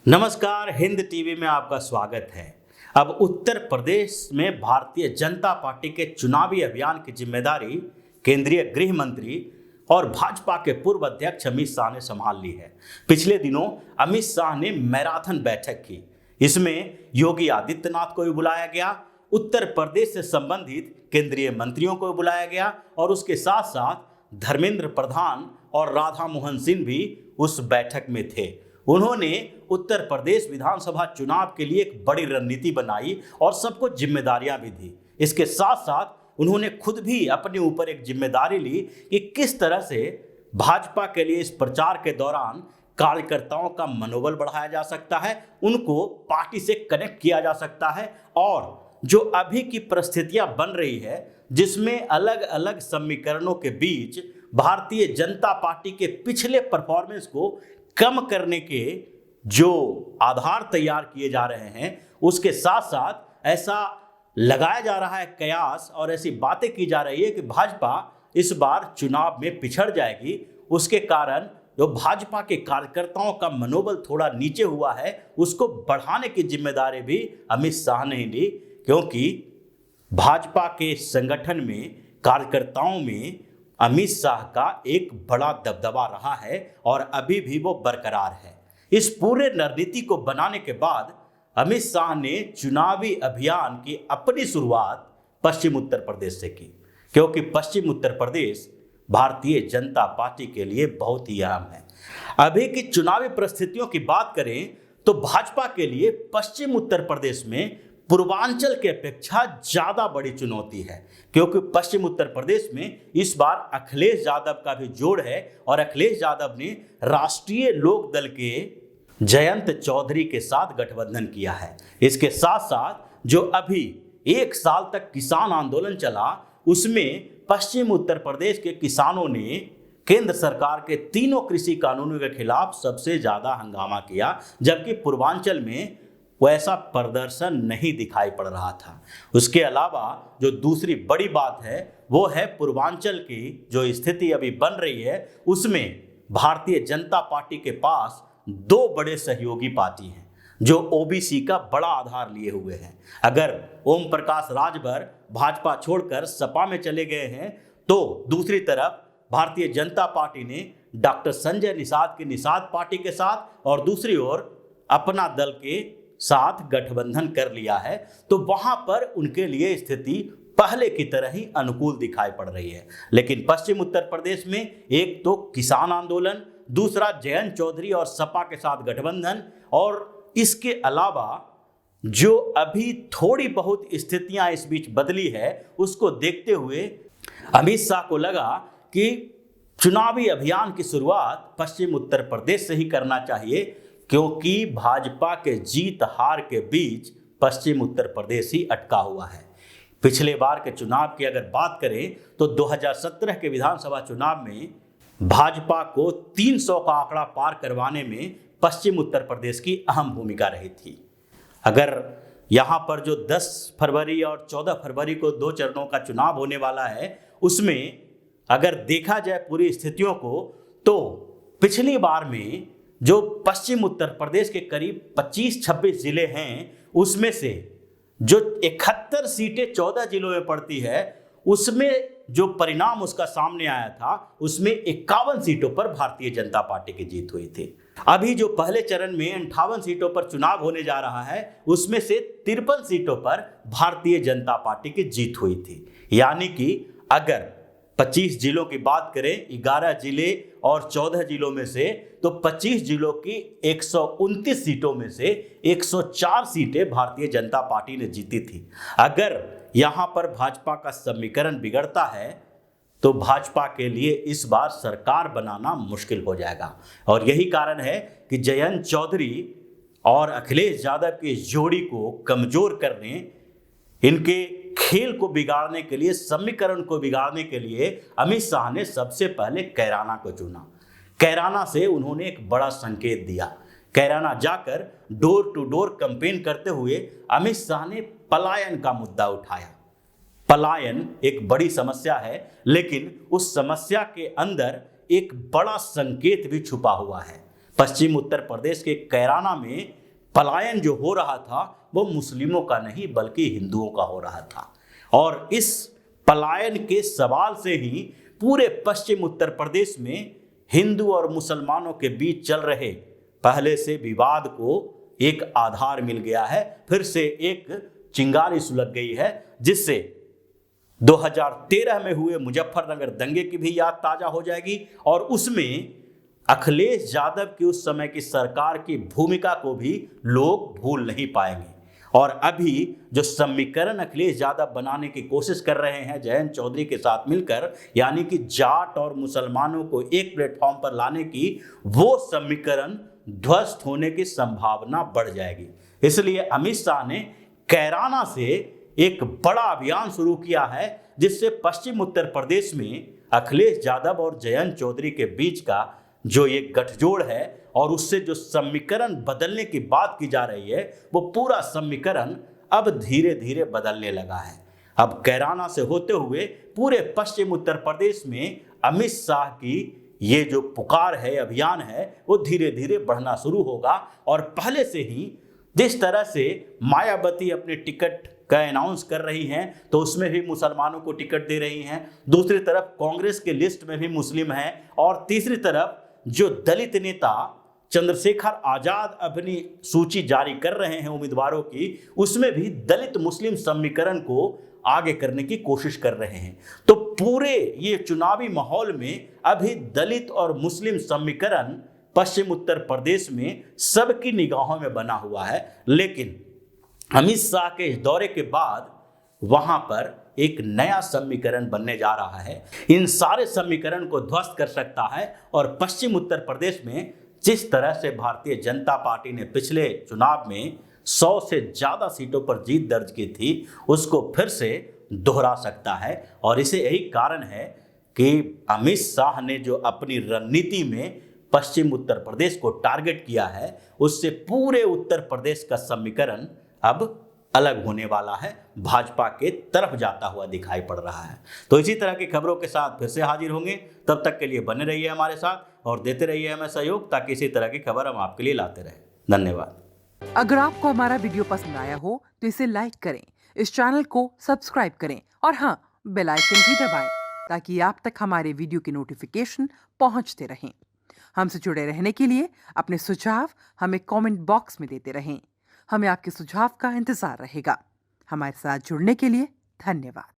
नमस्कार, हिंद टीवी में आपका स्वागत है। अब उत्तर प्रदेश में भारतीय जनता पार्टी के चुनावी अभियान की जिम्मेदारी केंद्रीय गृह मंत्री और भाजपा के पूर्व अध्यक्ष अमित शाह ने संभाल ली है। पिछले दिनों अमित शाह ने मैराथन बैठक की। इसमें योगी आदित्यनाथ को भी बुलाया गया, उत्तर प्रदेश से संबंधित केंद्रीय मंत्रियों को भी बुलाया गया और उसके साथ साथ धर्मेंद्र प्रधान और राधा मोहन सिंह भी उस बैठक में थे। उन्होंने उत्तर प्रदेश विधानसभा चुनाव के लिए एक बड़ी रणनीति बनाई और सबको जिम्मेदारियां भी दी। इसके साथ साथ उन्होंने खुद भी अपने ऊपर एक जिम्मेदारी ली कि किस तरह से भाजपा के लिए इस प्रचार के दौरान कार्यकर्ताओं का मनोबल बढ़ाया जा सकता है, उनको पार्टी से कनेक्ट किया जा सकता है और जो अभी की परिस्थितियां बन रही है जिसमें अलग अलग समीकरणों के बीच भारतीय जनता पार्टी के पिछले परफॉर्मेंस को कम करने के जो आधार तैयार किए जा रहे हैं, उसके साथ साथ ऐसा लगाया जा रहा है कयास और ऐसी बातें की जा रही है कि भाजपा इस बार चुनाव में पिछड़ जाएगी। उसके कारण जो भाजपा के कार्यकर्ताओं का मनोबल थोड़ा नीचे हुआ है, उसको बढ़ाने की जिम्मेदारी भी अमित शाह ने ली, क्योंकि भाजपा के संगठन में कार्यकर्ताओं में अमित शाह का एक बड़ा दबदबा रहा है और अभी भी वो बरकरार है। इस पूरे रणनीति को बनाने के बाद अमित शाह ने चुनावी अभियान की अपनी शुरुआत पश्चिम उत्तर प्रदेश से की, क्योंकि पश्चिम उत्तर प्रदेश भारतीय जनता पार्टी के लिए बहुत ही अहम है। अभी की चुनावी परिस्थितियों की बात करें तो भाजपा के लिए पश्चिम उत्तर प्रदेश में पूर्वांचल की अपेक्षा ज्यादा बड़ी चुनौती है, क्योंकि पश्चिम उत्तर प्रदेश में इस बार अखिलेश यादव का भी जोड़ है और अखिलेश यादव ने राष्ट्रीय लोक दल के जयंत चौधरी के साथ गठबंधन किया है। इसके साथ साथ जो अभी एक साल तक किसान आंदोलन चला, उसमें पश्चिम उत्तर प्रदेश के किसानों ने केंद्र सरकार के तीनों कृषि कानूनों के खिलाफ सबसे ज्यादा हंगामा किया, जबकि पूर्वांचल में वैसा प्रदर्शन नहीं दिखाई पड़ रहा था। उसके अलावा जो दूसरी बड़ी बात है वो है पूर्वांचल की जो स्थिति अभी बन रही है, उसमें भारतीय जनता पार्टी के पास दो बड़े सहयोगी पार्टी हैं जो ओबीसी का बड़ा आधार लिए हुए हैं। अगर ओम प्रकाश राजभर भाजपा छोड़कर सपा में चले गए हैं, तो दूसरी तरफ भारतीय जनता पार्टी ने डॉक्टर संजय निषाद की निषाद पार्टी के साथ और दूसरी ओर अपना दल के साथ गठबंधन कर लिया है। तो वहां पर उनके लिए स्थिति पहले की तरह ही अनुकूल दिखाई पड़ रही है। लेकिन पश्चिम उत्तर प्रदेश में एक तो किसान आंदोलन, दूसरा जयंत चौधरी और सपा के साथ गठबंधन, और इसके अलावा जो अभी थोड़ी बहुत स्थितियां इस बीच बदली है, उसको देखते हुए अमित शाह को लगा कि चुनावी अभियान की शुरुआत पश्चिम उत्तर प्रदेश से ही करना चाहिए, क्योंकि भाजपा के जीत हार के बीच पश्चिम उत्तर प्रदेश ही अटका हुआ है। पिछले बार के चुनाव की अगर बात करें तो 2017 के विधानसभा चुनाव में भाजपा को 300 का आंकड़ा पार करवाने में पश्चिम उत्तर प्रदेश की अहम भूमिका रही थी। अगर यहाँ पर जो 10 फरवरी और 14 फरवरी को 2 चरणों का चुनाव होने वाला है, उसमें अगर देखा जाए पूरी स्थितियों को, तो पिछली बार में जो पश्चिम उत्तर प्रदेश के करीब 25-26 जिले हैं, उसमें से जो 71 सीटें 14 जिलों में पड़ती है, उसमें जो परिणाम उसका सामने आया था, उसमें 51 सीटों पर भारतीय जनता पार्टी की जीत हुई थी। अभी जो पहले चरण में 58 सीटों पर चुनाव होने जा रहा है, उसमें से 53 सीटों पर भारतीय जनता पार्टी की जीत हुई थी। यानी कि अगर 25 जिलों की बात करें, 11 जिले और 14 जिलों में से, तो 25 जिलों की 129 सीटों में से 104 सीटें भारतीय जनता पार्टी ने जीती थी। अगर यहां पर भाजपा का समीकरण बिगड़ता है तो भाजपा के लिए इस बार सरकार बनाना मुश्किल हो जाएगा, और यही कारण है कि जयंत चौधरी और अखिलेश यादव की जोड़ी को कमजोर करने, इनके खेल को बिगाड़ने के लिए, समीकरण को बिगाड़ने के लिए अमित शाह ने सबसे पहले कैराना को चुना। कैराना से उन्होंने एक बड़ा संकेत दिया। कैराना जाकर डोर टू डोर कैंपेन करते हुए अमित शाह ने पलायन का मुद्दा उठाया। पलायन एक बड़ी समस्या है, लेकिन उस समस्या के अंदर एक बड़ा संकेत भी छुपा हुआ है। पश्चिम उत्तर प्रदेश के कैराना में पलायन जो हो रहा था वो मुस्लिमों का नहीं बल्कि हिंदुओं का हो रहा था। और इस पलायन के सवाल से ही पूरे पश्चिम उत्तर प्रदेश में हिंदू और मुसलमानों के बीच चल रहे पहले से विवाद को एक आधार मिल गया है, फिर से एक चिंगारी सुलग गई है, जिससे 2013 में हुए मुजफ्फरनगर दंगे की भी याद ताजा हो जाएगी और उसमें अखिलेश यादव की उस समय की सरकार की भूमिका को भी लोग भूल नहीं पाएंगे। और अभी जो समीकरण अखिलेश यादव बनाने की कोशिश कर रहे हैं जयंत चौधरी के साथ मिलकर, यानी कि जाट और मुसलमानों को एक प्लेटफॉर्म पर लाने की, वो समीकरण ध्वस्त होने की संभावना बढ़ जाएगी। इसलिए अमित शाह ने कैराना से एक बड़ा अभियान शुरू किया है, जिससे पश्चिम उत्तर प्रदेश में अखिलेश यादव और जयंत चौधरी के बीच का जो ये गठजोड़ है और उससे जो समीकरण बदलने की बात की जा रही है, वो पूरा समीकरण अब धीरे धीरे बदलने लगा है। अब कैराना से होते हुए पूरे पश्चिम उत्तर प्रदेश में अमित शाह की ये जो पुकार है, अभियान है, वो धीरे धीरे बढ़ना शुरू होगा। और पहले से ही जिस तरह से मायावती अपने टिकट का अनाउंस कर रही हैं, तो उसमें भी मुसलमानों को टिकट दे रही हैं, दूसरी तरफ कांग्रेस के लिस्ट में भी मुस्लिम हैं, और तीसरी तरफ जो दलित नेता चंद्रशेखर आजाद अपनी सूची जारी कर रहे हैं उम्मीदवारों की, उसमें भी दलित मुस्लिम समीकरण को आगे करने की कोशिश कर रहे हैं। तो पूरे ये चुनावी माहौल में अभी दलित और मुस्लिम समीकरण पश्चिम उत्तर प्रदेश में सबकी निगाहों में बना हुआ है। लेकिन अमित शाह के इस दौरे के बाद वहां पर एक नया समीकरण बनने जा रहा है, इन सारे समीकरण को ध्वस्त कर सकता है। और पश्चिम उत्तर प्रदेश में जिस तरह से भारतीय जनता पार्टी ने पिछले चुनाव में 100 से ज़्यादा सीटों पर जीत दर्ज की थी, उसको फिर से दोहरा सकता है। और इसे यही कारण है कि अमित शाह ने जो अपनी रणनीति में पश्चिम उत्तर प्रदेश को टारगेट किया है, उससे पूरे उत्तर प्रदेश का समीकरण अब अलग होने वाला है, भाजपा के तरफ जाता हुआ दिखाई पड़ रहा है। तो इसी तरह की खबरों के साथ फिर से हाजिर होंगे, तब तक के लिए बने रहिए हमारे साथ और देते रहिए हमें सहयोग, ताकि इसी तरह की खबर हम आपके लिए लाते रहें। धन्यवाद। अगर आपको हमारा वीडियो पसंद आया हो तो इसे लाइक करें, इस चैनल को सब्सक्राइब करें और हाँ, बेल आइकन भी दबाएं, ताकि आप तक हमारे वीडियो की नोटिफिकेशन पहुंचते रहें। हमसे जुड़े रहने के लिए अपने सुझाव हमें कमेंट बॉक्स में देते रहें। हमें आपके सुझाव का इंतजार रहेगा। हमारे साथ जुड़ने के लिए धन्यवाद।